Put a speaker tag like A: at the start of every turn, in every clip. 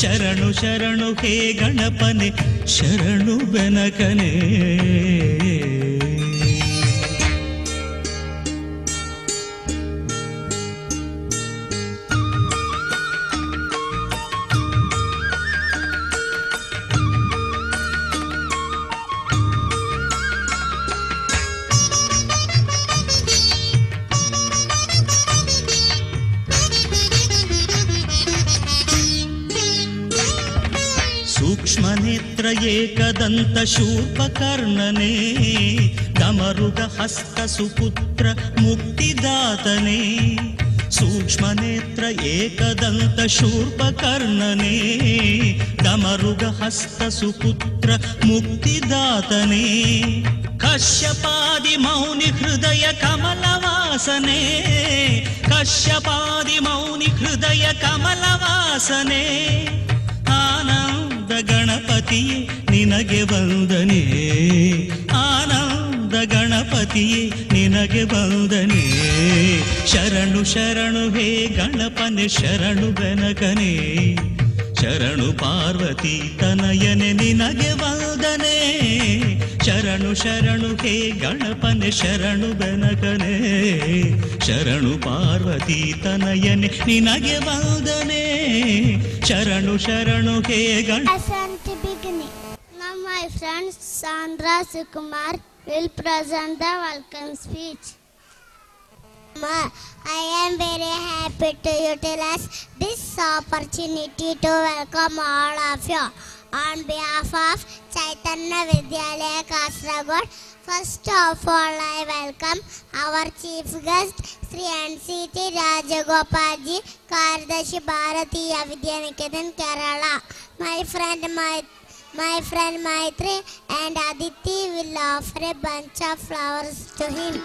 A: ಶರಣು ಶರಣು ಹೇ ಗಣಪನೆ ಶರಣು ಬೆನಕನೆ. ಸೂಕ್ಷ್ಮನೇತ್ರ ಏಕದಂತ ಶೂರ್ಪಕರ್ಣನೆ ಡಮರುಗ ಹಸ್ತ ಸುಪುತ್ರ ಮುಕ್ತಿದಾತನೆ. ಸೂಕ್ಷ್ಮನೇತ್ರ ಏಕದಂತ ಶೂರ್ಪಕರ್ಣನೆ ಡಮರುಗ ಹಸ್ತ ಸುಪುತ್ರ ಮುಕ್ತಿದಾತನೆ. ಕಶ್ಯಪಾದಿ ಮೌನಿ ಹೃದಯ ಕಮಲವಾಸನೆ. ಕಶ್ಯಪಾದಿ ಮೌನಿ ಹೃದಯ ಕಮಲವಾಸನೆ. ಆನಂದ ಗಣಪತಿಯೇ ನಿನಗೆ ವಂದನೆ. ಆನಂದ ಗಣಪತಿಯೇ ನಿನಗೆ ವಂದನೆ. ಶರಣು ಶರಣು ಹೇ ಗಣಪನೆ ಶರಣು ಬೆನಕನೆ. ಶರಣು ಪಾರ್ವತಿ ತನಯನೆ ನಿನಗೆ ವಂದನೆ. ಶರಣು ಶರಣು ಹೇ ಗಣಪನೆ ಶರಣು ಬೆನಕನೆ. ಶರಣು ಪಾರ್ವತಿ ತನಯನೆ ನಿನಗೆ ವಂದನೆ. ಶರಣು ಶರಣು ಹೇ ಗಣ.
B: Now my friend Sandra Sukumar will present the welcome speech. I am very happy to utilize this opportunity to welcome all of you on behalf of Chaitanya Vidyalaya Kasaragod. First of all, I welcome our chief guest Sri NCT Rajagopalji, Kardashi Bharatiya Vidyaniketan, Kerala. My friend Maitri and Aditi will offer a bunch of flowers to him.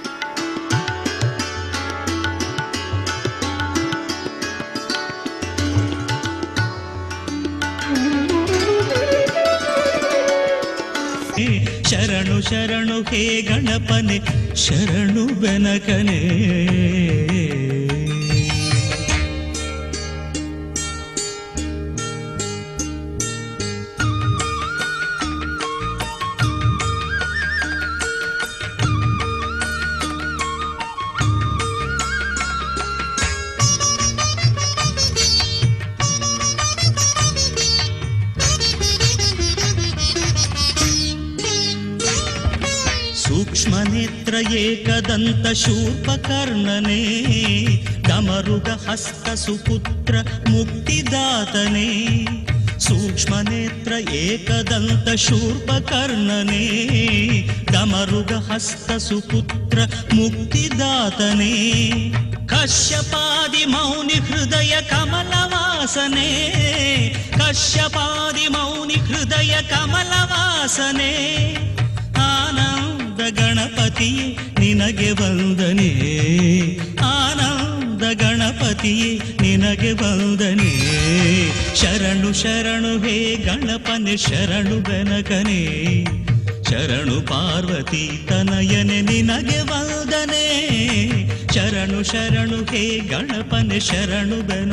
A: ಶರಣು ಶರಣು ಹೇ ಗಣಪನೆ ಶರಣು ಬೆನಕನೆ. ಸೂಕ್ಷ್ಮನೇತ್ರ ಏಕದಂತ ಶೂರ್ಪಕರ್ಣನೆ ಡಮರುಗ ಹಸ್ತ ಸುಪುತ್ರ ಮುಕ್ತಿದಾತನೆ. ಸೂಕ್ಷ್ಮನೇತ್ರ ಏಕದಂತ ಶೂರ್ಪಕರ್ಣನೆ ಡಮರುಗ ಹಸ್ತ ಸುಪುತ್ರ ಮುಕ್ತಿದಾತನೆ. ಕಶ್ಯಪಾದಿ ಮೌನಿ ಹೃದಯ ಕಮಲವಾಸನೆ. ಕಶ್ಯಪಾದಿ ಮೌನಿ ಹೃದಯ ಕಮಲವಾಸನೆ. ಆನಂದ ಗಣಪತಿಯೇ ನಿನಗೆ ವಂದನೆ. ಆನಂದ ಗಣಪತಿಯೇ ನಿನಗೆ ವಂದನೆ. ಶರಣು ಶರಣು ಹೇ ಗಣಪನೆ ಶರಣು ಬೆನಕನೆ. ಶರಣು ಪಾರ್ವತಿ ತನಯನೆ ನಿನಗೆ ವಂದನೆ. ಶರಣು ಶರಣು ಹೇ ಗಣಪನೆ ಶರಣು ಬೆನ